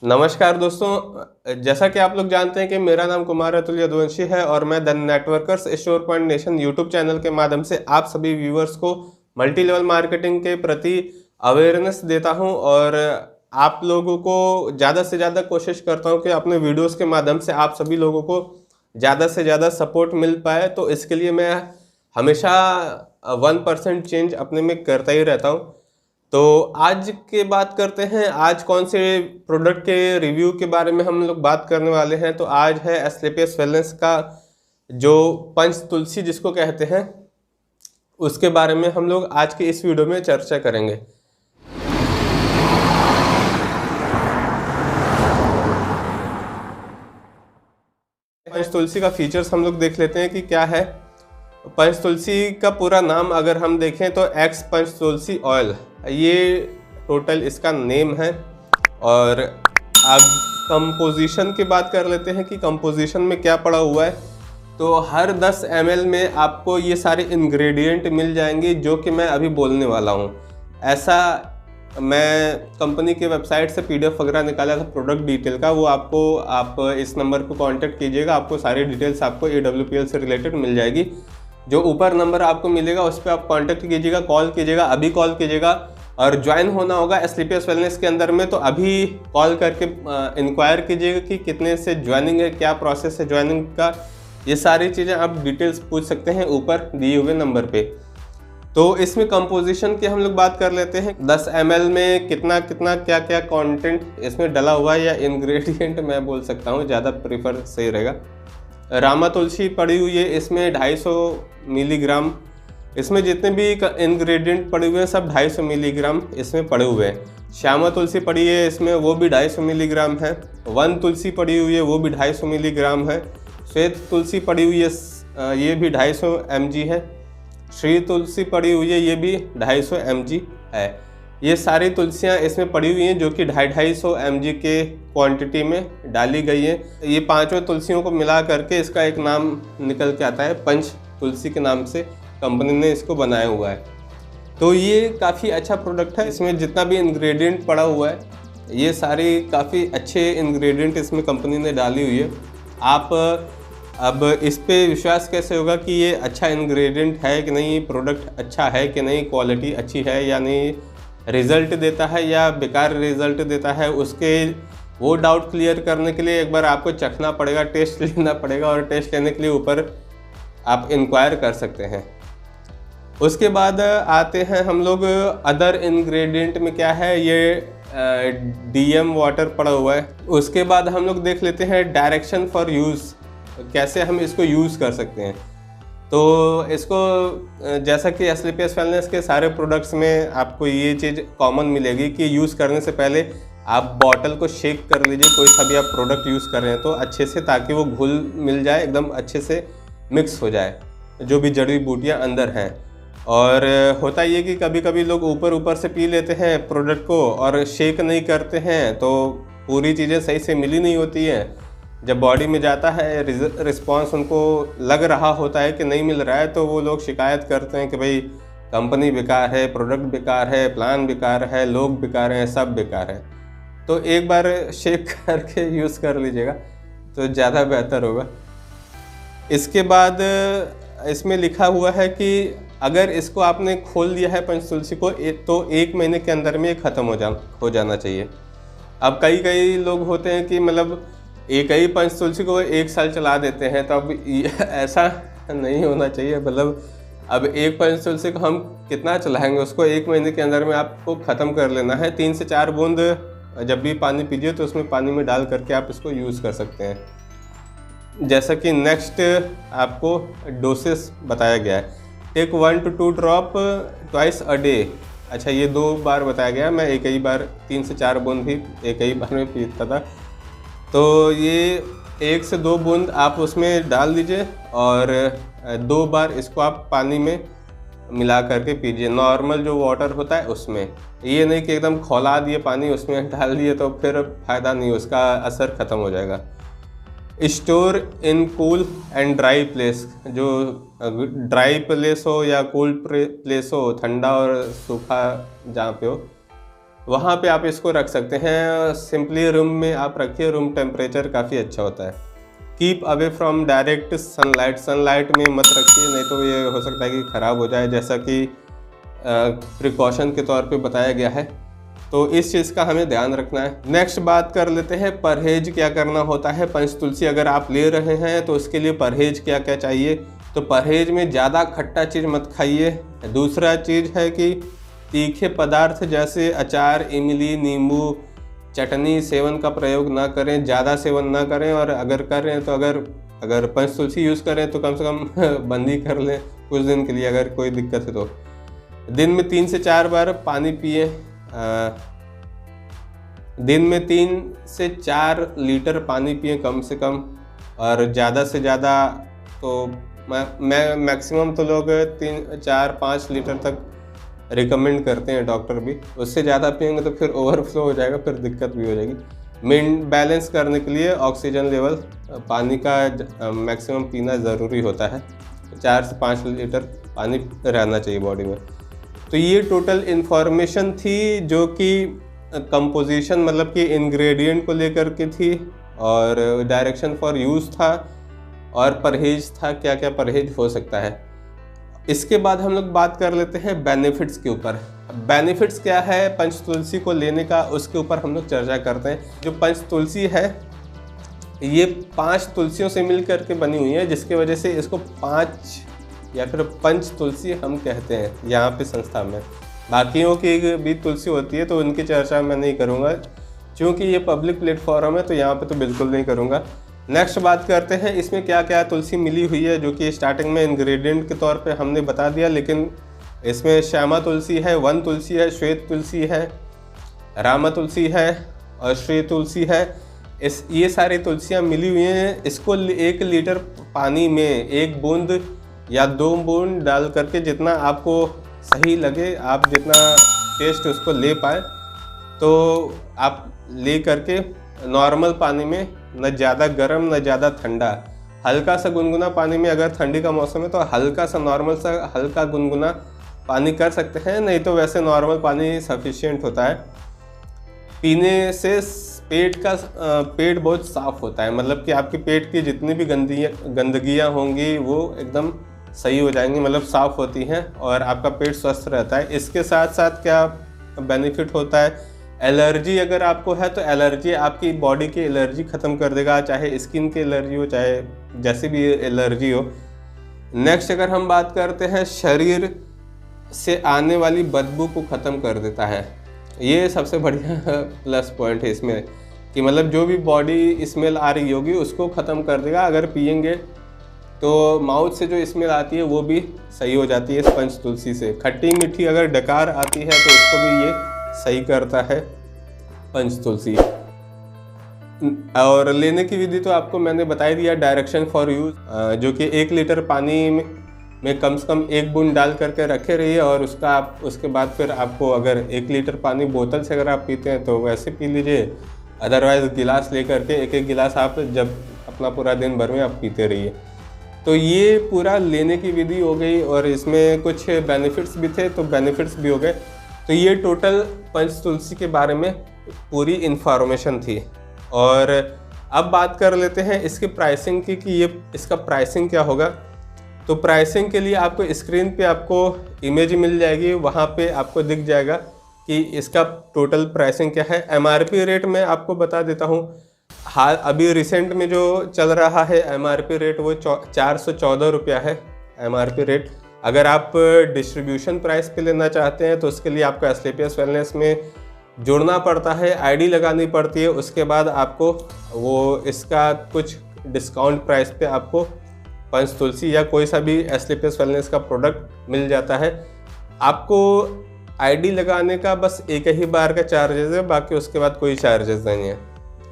नमस्कार दोस्तों, जैसा कि आप लोग जानते हैं कि मेरा नाम कुमार अतुल यदुवंशी है और मैं the networkers store point nation YouTube channel के माध्यम से आप सभी व्यूवर्स को मल्टी लेवल मार्केटिंग के प्रति अवेयरनेस देता हूं और आप लोगों को ज़्यादा से ज़्यादा कोशिश करता हूं कि अपने वीडियोस के माध्यम से आप सभी लोगों को ज़्यादा से ज़्यादा सपोर्ट मिल पाए। तो इसके लिए मैं हमेशा 1% चेंज अपने में करता ही रहता हूँ। तो आज की बात करते हैं, आज कौन से प्रोडक्ट के रिव्यू के बारे में हम लोग बात करने वाले हैं। तो आज है एस्क्लेपियस वेलनेस का जो पंच तुलसी जिसको कहते हैं, उसके बारे में हम लोग आज के इस वीडियो में चर्चा करेंगे। पंच तुलसी का फीचर्स हम लोग देख लेते हैं कि क्या है। पंच तुलसी का पूरा नाम अगर हम देखें तो एक्स पंच तुलसी ऑयल, ये टोटल इसका नेम है। और अब कंपोजिशन की बात कर लेते हैं कि कंपोजिशन में क्या पड़ा हुआ है। तो हर 10 ml में आपको ये सारे इंग्रेडिएंट मिल जाएंगे जो कि मैं अभी बोलने वाला हूँ। ऐसा मैं कंपनी के वेबसाइट से PDF वगैरह निकाला था प्रोडक्ट डिटेल का, वो आपको आप इस नंबर पर कांटेक्ट कीजिएगा, आपको सारी डिटेल्स आपको AWPL से रिलेटेड मिल जाएगी। जो ऊपर नंबर आपको मिलेगा उस पर आप कांटेक्ट कीजिएगा, कॉल कीजिएगा, अभी कॉल कीजिएगा। और ज्वाइन होना होगा एस्क्लेपियस वेलनेस के अंदर में, तो अभी कॉल करके इंक्वायर कीजिएगा कि कितने से ज्वाइनिंग है, क्या प्रोसेस है ज्वाइनिंग का। ये सारी चीज़ें आप डिटेल्स पूछ सकते हैं ऊपर दिए हुए नंबर पे। तो इसमें कंपोजिशन की हम लोग बात कर लेते हैं। 10 ml में कितना कितना क्या क्या कंटेंट इसमें डला हुआ है, या इंग्रेडिएंट मैं बोल सकता हूँ, ज़्यादा प्रेफर सही रहेगा। रामा तुलसी पड़ी हुई है इसमें 250 मिलीग्राम। इसमें जितने भी इंग्रेडिएंट पड़े हुए हैं सब 250 मिलीग्राम इसमें पड़े हुए हैं। श्यामा तुलसी पड़ी है इसमें, वो भी 250 मिलीग्राम है। वन तुलसी पड़ी हुई है, वो भी 250 मिलीग्राम है। श्वेत तुलसी पड़ी हुई है, ये भी 250 mg है। श्री तुलसी पड़ी हुई है, ये भी 250 mg है। ये सारी तुलसियाँ इसमें पड़ी हुई हैं जो कि 250 mg के क्वांटिटी में डाली गई है। ये पांचों तुलसियों को मिला करके इसका एक नाम निकल के आता है, पंच तुलसी के नाम से कंपनी ने इसको बनाया हुआ है। तो ये काफ़ी अच्छा प्रोडक्ट है। इसमें जितना भी इंग्रेडिएंट पड़ा हुआ है ये सारी काफ़ी अच्छे इंग्रेडिएंट इसमें कंपनी ने डाली हुई है। आप अब इस पे विश्वास कैसे होगा कि ये अच्छा इंग्रेडिएंट है कि नहीं, प्रोडक्ट अच्छा है कि नहीं, क्वालिटी अच्छी है या नहीं, रिज़ल्ट देता है या बेकार रिज़ल्ट देता है, उसके वो डाउट क्लियर करने के लिए एक बार आपको चखना पड़ेगा, टेस्ट लेना पड़ेगा। और टेस्ट लेने के लिए ऊपर आप इंक्वायर कर सकते हैं। उसके बाद आते हैं हम लोग अदर इंग्रेडिएंट में क्या है। ये DM वाटर पड़ा हुआ है। उसके बाद हम लोग देख लेते हैं डायरेक्शन फॉर यूज़, कैसे हम इसको यूज़ कर सकते हैं। तो इसको जैसा कि एस्क्लेपियस वेलनेस के सारे प्रोडक्ट्स में आपको ये चीज़ कॉमन मिलेगी कि यूज़ करने से पहले आप बॉटल को शेक कर लीजिए, कोई सा भी आप प्रोडक्ट यूज़ कर रहे हैं तो अच्छे से, ताकि वो घुल मिल जाए, एकदम अच्छे से मिक्स हो जाए जो भी जड़ी बूटियाँ अंदर हैं। और होता ये कि कभी कभी लोग ऊपर से पी लेते हैं प्रोडक्ट को और शेक नहीं करते हैं, तो पूरी चीज़ें सही से मिली नहीं होती हैं। जब बॉडी में जाता है रिस्पांस उनको लग रहा होता है कि नहीं मिल रहा है, तो वो लोग शिकायत करते हैं कि भाई कंपनी बेकार है, प्रोडक्ट बेकार है, प्लान बेकार है, लोग बेकार हैं, सब बेकार है। तो एक बार शेक करके यूज़ कर लीजिएगा तो ज़्यादा बेहतर होगा। इसके बाद इसमें लिखा हुआ है कि अगर इसको आपने खोल दिया है पंच तुलसी को तो 1 महीने के अंदर में ये ख़त्म हो जाना चाहिए। अब कई लोग होते हैं कि मतलब एक ही पंच तुलसी को 1 साल चला देते हैं, तो अब ऐसा नहीं होना चाहिए। मतलब अब एक पंच तुलसी को हम कितना चलाएंगे, उसको 1 महीने के अंदर में आपको ख़त्म कर लेना है। 3 से 4 बूंद जब भी पानी पीजिए तो उसमें पानी में डाल करके आप इसको यूज़ कर सकते हैं। जैसा कि नेक्स्ट आपको डोसेस बताया गया है, take 1 to 2 drop twice a day. अच्छा, ये 2 बार बताया गया, मैं एक ही बार 3 से 4 बूंद भी एक ही बार में पीता था। तो ये 1 से 2 बूंद आप उसमें डाल दीजिए और 2 बार इसको आप पानी में मिला करके पीजिए, नॉर्मल जो वाटर होता है उसमें। ये नहीं कि एकदम खौला दिए पानी उसमें डाल दिए तो फिर फ़ायदा नहीं, उसका असर ख़त्म हो जाएगा। Store in cool and dry place, जो ड्राई प्लेस हो या कूल प्लेस हो, ठंडा और सूखा जहाँ पे हो, वहाँ पे आप इसको रख सकते हैं। सिंपली रूम में आप रखिए, रूम टेम्परेचर काफ़ी अच्छा होता है। Keep away from direct sunlight, sunlight में मत रखिए, नहीं तो ये हो सकता है कि ख़राब हो जाए, जैसा कि प्रिकॉशन के तौर पे बताया गया है। तो इस चीज़ का हमें ध्यान रखना है। नेक्स्ट बात कर लेते हैं परहेज क्या करना होता है। पंचतुलसी अगर आप ले रहे हैं तो उसके लिए परहेज क्या क्या चाहिए। तो परहेज में ज़्यादा खट्टा चीज़ मत खाइए। दूसरा चीज़ है कि तीखे पदार्थ जैसे अचार, इमली, नींबू, चटनी सेवन का प्रयोग ना करें, ज़्यादा सेवन ना करें। और अगर कर रहे हैं तो अगर पंचतुलसी यूज़ करें तो कम से कम बंद ही कर लें कुछ दिन के लिए, अगर कोई दिक्कत है तो। दिन में 3 से 4 बार पानी पिए। दिन में 3 से 4 लीटर पानी पिए कम से कम, और ज़्यादा से ज़्यादा तो मैं मैक्सिमम तो लोग 3, 4, 5 लीटर तक रिकमेंड करते हैं डॉक्टर भी। उससे ज़्यादा पिएंगे तो फिर ओवरफ्लो हो जाएगा, फिर दिक्कत भी हो जाएगी। मेन बैलेंस करने के लिए ऑक्सीजन लेवल, पानी का मैक्सिमम पीना ज़रूरी होता है। 4 से 5 लीटर पानी रहना चाहिए बॉडी में। तो ये टोटल इन्फॉर्मेशन थी जो कि कंपोजिशन मतलब कि इंग्रेडिएंट को लेकर के थी, और डायरेक्शन फॉर यूज़ था, और परहेज था, क्या क्या परहेज हो सकता है। इसके बाद हम लोग बात कर लेते हैं बेनिफिट्स के ऊपर। बेनिफिट्स क्या है पंचतुलसी को लेने का, उसके ऊपर हम लोग चर्चा करते हैं। जो पंचतुलसी है ये 5 तुलसियों से मिल करके बनी हुई है, जिसकी वजह से इसको 5 या फिर पंचतुलसी हम कहते हैं यहाँ पे संस्था में। बाकियों की भी तुलसी होती है तो उनकी चर्चा मैं नहीं करूँगा, क्योंकि ये पब्लिक प्लेटफॉर्म है तो यहाँ पे तो बिल्कुल नहीं करूँगा। नेक्स्ट बात करते हैं इसमें क्या क्या तुलसी मिली हुई है, जो कि स्टार्टिंग में इंग्रेडिएंट के तौर पे हमने बता दिया। लेकिन इसमें श्यामा तुलसी है, वन तुलसी है, श्वेत तुलसी है, रामा तुलसी है और श्री तुलसी है। ये सारी तुलसियाँ मिली हुई हैं। इसको 1 लीटर पानी में 1 बूंद या 2 बूंद डाल करके, जितना आपको सही लगे, आप जितना टेस्ट उसको ले पाए, तो आप ले करके नॉर्मल पानी में, न ज़्यादा गर्म न ज़्यादा ठंडा, हल्का सा गुनगुना पानी में, अगर ठंडी का मौसम है तो हल्का सा नॉर्मल सा हल्का गुनगुना पानी कर सकते हैं, नहीं तो वैसे नॉर्मल पानी सफिशिएंट होता है। पीने से पेट बहुत साफ़ होता है, मतलब कि आपके पेट की जितनी भी गंदगियाँ होंगी वो एकदम सही हो जाएंगी, मतलब साफ़ होती हैं, और आपका पेट स्वस्थ रहता है। इसके साथ साथ क्या बेनिफिट होता है, एलर्जी अगर आपको है तो एलर्जी, आपकी बॉडी की एलर्जी ख़त्म कर देगा, चाहे स्किन की एलर्जी हो, चाहे जैसी भी एलर्जी हो। नेक्स्ट अगर हम बात करते हैं, शरीर से आने वाली बदबू को ख़त्म कर देता है। ये सबसे बढ़िया प्लस पॉइंट है इसमें, कि मतलब जो भी बॉडी स्मेल आ रही होगी उसको ख़त्म कर देगा। अगर पियेंगे तो माउथ से जो स्मेल आती है वो भी सही हो जाती है इस पंचतुलसी से। खट्टी मीठी अगर डकार आती है तो उसको भी ये सही करता है पंचतुलसी। और लेने की विधि तो आपको मैंने बता ही दिया, डायरेक्शन फॉर यूज, जो कि 1 लीटर पानी में कम से कम 1 बूंद डाल करके रखे रहिए, और उसके बाद फिर आपको अगर 1 लीटर पानी बोतल से अगर आप पीते हैं तो वैसे पी लीजिए, अदरवाइज़ गिलास ले करके 1-1 गिलास आप जब अपना पूरा दिन भर में आप पीते रहिए। तो ये पूरा लेने की विधि हो गई, और इसमें कुछ बेनिफिट्स भी थे तो बेनिफिट्स भी हो गए। तो ये टोटल पंचतुलसी के बारे में पूरी इन्फॉर्मेशन थी। और अब बात कर लेते हैं इसकी प्राइसिंग की, कि ये इसका प्राइसिंग क्या होगा। तो प्राइसिंग के लिए आपको स्क्रीन पे आपको इमेज मिल जाएगी, वहाँ पे आपको दिख जाएगा कि इसका टोटल प्राइसिंग क्या है। MRP रेट मैं आपको बता देता हूँ। हाल अभी रिसेंट में जो चल रहा है MRP रेट वो 414 रुपया है MRP रेट। अगर आप डिस्ट्रीब्यूशन प्राइस पे लेना चाहते हैं तो उसके लिए आपको एस्क्लेपियस वेलनेस में जुड़ना पड़ता है, ID लगानी पड़ती है। उसके बाद आपको वो इसका कुछ डिस्काउंट प्राइस पे आपको पंचतुलसी या कोई सा भी एस्क्लेपियस वेलनेस का प्रोडक्ट मिल जाता है। आपको ID लगाने का बस एक ही बार का चार्जेस है, बाकी उसके बाद कोई चार्जेस नहीं है।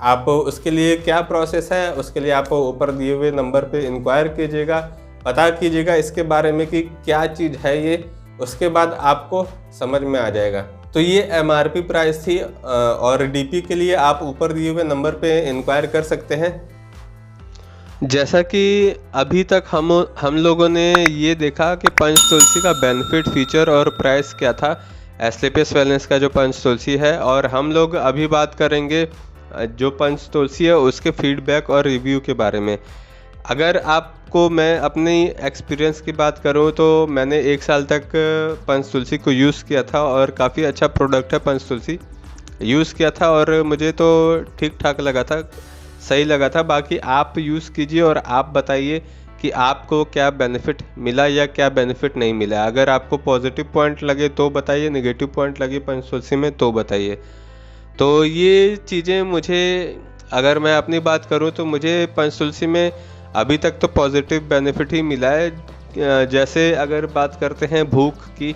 आप उसके लिए क्या प्रोसेस है, उसके लिए आप ऊपर दिए हुए नंबर पे इंक्वायर कीजिएगा, पता कीजिएगा इसके बारे में कि क्या चीज़ है ये, उसके बाद आपको समझ में आ जाएगा। तो ये MRP प्राइस थी, और DP के लिए आप ऊपर दिए हुए नंबर पे इंक्वायर कर सकते हैं। जैसा कि अभी तक हम लोगों ने ये देखा कि पंचतुलसी का बेनिफिट, फीचर और प्राइस क्या था। एस्क्लेपियस वेलनेस का जो पंच तुलसी है। और हम लोग अभी बात करेंगे जो पंच तुलसी है उसके फीडबैक और रिव्यू के बारे में। अगर आपको मैं अपनी एक्सपीरियंस की बात करूं तो मैंने 1 साल तक पंच तुलसी को यूज़ किया था और काफ़ी अच्छा प्रोडक्ट है पंच तुलसी। यूज़ किया था और मुझे तो ठीक ठाक लगा था, सही लगा था। बाकी आप यूज़ कीजिए और आप बताइए कि आपको क्या बेनिफिट मिला या क्या बेनिफिट नहीं मिला। अगर आपको पॉजिटिव पॉइंट लगे तो बताइए, नेगेटिव पॉइंट लगे पंच तुलसी में तो बताइए। तो ये चीज़ें मुझे, अगर मैं अपनी बात करूँ तो मुझे पंच तुलसी में अभी तक तो पॉजिटिव बेनिफिट ही मिला है। जैसे अगर बात करते हैं भूख की,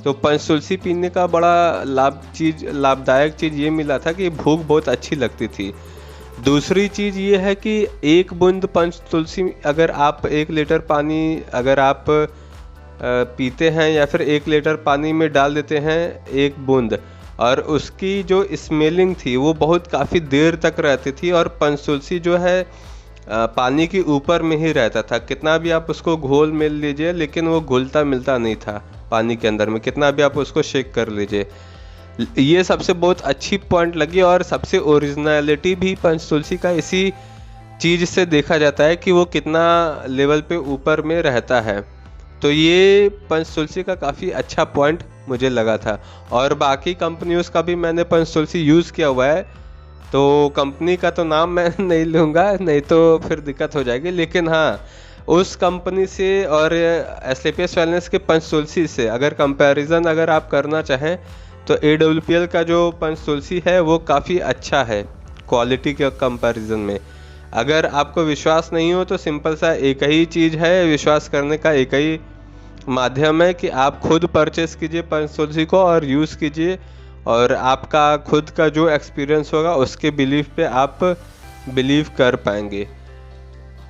तो पंच तुलसी पीने का बड़ा लाभदायक चीज़ ये मिला था कि भूख बहुत अच्छी लगती थी। दूसरी चीज़ ये है कि 1 बूंद पंच तुलसी अगर आप 1 लीटर पानी अगर आप पीते हैं या फिर 1 लीटर पानी में डाल देते हैं 1 बूंद, और उसकी जो स्मेलिंग थी वो बहुत काफ़ी देर तक रहती थी। और पंच तुलसी जो है पानी के ऊपर में ही रहता था, कितना भी आप उसको घोल मिल लीजिए लेकिन वो घुलता मिलता नहीं था पानी के अंदर में, कितना भी आप उसको शेक कर लीजिए। ये सबसे बहुत अच्छी पॉइंट लगी। और सबसे ओरिजिनलिटी भी पंच तुलसी का इसी चीज़ से देखा जाता है कि वो कितना लेवल पे ऊपर में रहता है। तो ये पंच तुलसी का काफ़ी अच्छा पॉइंट मुझे लगा था। और बाकी कंपनियों का भी मैंने पंच तुलसी यूज़ किया हुआ है, तो कंपनी का तो नाम मैं नहीं लूँगा, नहीं तो फिर दिक्कत हो जाएगी। लेकिन हाँ, उस कंपनी से और एस्क्लेपियस वेलनेस के पंच तुलसी से अगर कंपैरिजन अगर आप करना चाहें तो AWPL का जो पंच तुलसी है वो काफ़ी अच्छा है क्वालिटी के कंपैरिजन में। अगर आपको विश्वास नहीं हो तो सिंपल सा एक ही चीज़ है, विश्वास करने का एक ही माध्यम है कि आप खुद परचेस कीजिए पंच तुलसी को और यूज़ कीजिए, और आपका खुद का जो एक्सपीरियंस होगा उसके बिलीफ पे आप बिलीव कर पाएंगे।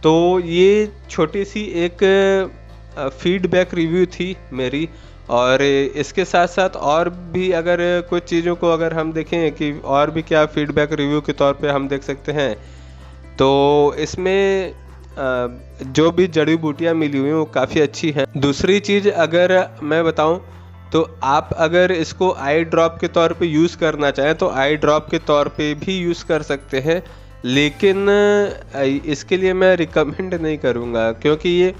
तो ये छोटी सी एक फीडबैक रिव्यू थी मेरी। और इसके साथ साथ और भी अगर कुछ चीज़ों को अगर हम देखें कि और भी क्या फीडबैक रिव्यू के तौर पे हम देख सकते हैं, तो इसमें जो भी जड़ी बूटियाँ मिली हुई हैं वो काफ़ी अच्छी हैं। दूसरी चीज़ अगर मैं बताऊं तो आप अगर इसको आई ड्रॉप के तौर पे यूज़ करना चाहें तो आई ड्रॉप के तौर पे भी यूज़ कर सकते हैं, लेकिन इसके लिए मैं रिकमेंड नहीं करूँगा क्योंकि ये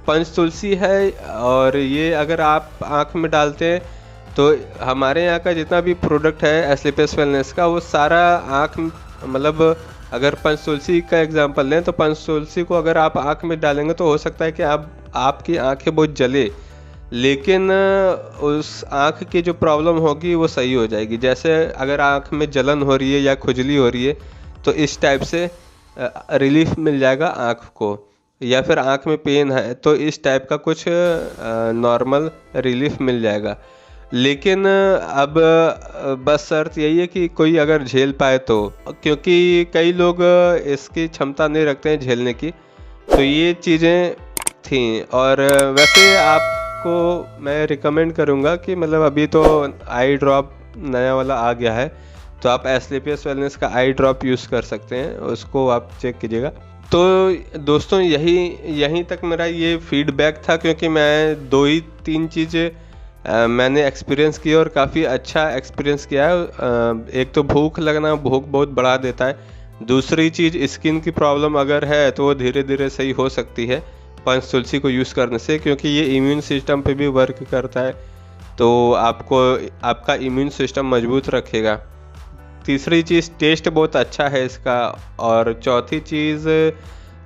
पंच तुलसी है और ये अगर आप आँख में डालते हैं तो हमारे यहाँ का जितना भी प्रोडक्ट है एस्क्लेपियस वेलनेस का वो सारा आँख, मतलब अगर पंच तुलसी का एग्जांपल लें तो पंच तुलसी को अगर आप आँख में डालेंगे तो हो सकता है कि आपकी आँखें बहुत जले, लेकिन उस आँख की जो प्रॉब्लम होगी वो सही हो जाएगी। जैसे अगर आँख में जलन हो रही है या खुजली हो रही है तो इस टाइप से रिलीफ मिल जाएगा आँख को, या फिर आँख में पेन है तो इस टाइप का कुछ नॉर्मल रिलीफ मिल जाएगा। लेकिन अब बस शर्त यही है कि कोई अगर झेल पाए तो, क्योंकि कई लोग इसकी क्षमता नहीं रखते हैं झेलने की। तो ये चीज़ें थी। और वैसे आपको मैं रिकमेंड करूँगा कि मतलब अभी तो आई ड्रॉप नया वाला आ गया है तो आप एस्क्लेपियस वेलनेस का आई ड्रॉप यूज़ कर सकते हैं, उसको आप चेक कीजिएगा। तो दोस्तों यहीं तक मेरा ये फीडबैक था, क्योंकि मैं 2-3 चीज़ें मैंने एक्सपीरियंस की और काफ़ी अच्छा एक्सपीरियंस किया है। एक तो भूख लगना, भूख बहुत बढ़ा देता है। दूसरी चीज़ स्किन की प्रॉब्लम अगर है तो वो धीरे धीरे सही हो सकती है पंच तुलसी को यूज़ करने से, क्योंकि ये इम्यून सिस्टम पे भी वर्क करता है, तो आपका इम्यून सिस्टम मजबूत रखेगा। तीसरी चीज़ टेस्ट बहुत अच्छा है इसका। और चौथी चीज़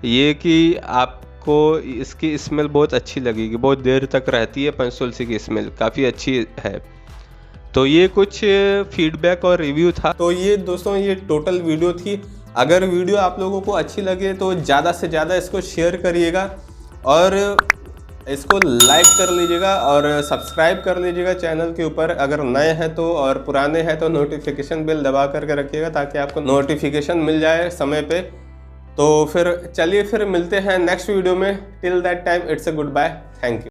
ये कि आपको इसकी स्मेल बहुत अच्छी लगेगी, बहुत देर तक रहती है पंच तुलसी की स्मेल, काफ़ी अच्छी है। तो ये कुछ फीडबैक और रिव्यू था। तो ये दोस्तों ये टोटल वीडियो थी। अगर वीडियो आप लोगों को अच्छी लगे तो ज़्यादा से ज़्यादा इसको शेयर करिएगा और इसको लाइक कर लीजिएगा और सब्सक्राइब कर लीजिएगा चैनल के ऊपर अगर नए हैं तो, और पुराने हैं तो नोटिफिकेशन बेल दबा करके रखिएगा ताकि आपको नोटिफिकेशन मिल जाए समय पे। तो फिर चलिए फिर मिलते हैं नेक्स्ट वीडियो में। Till that time it's a good bye, thank you.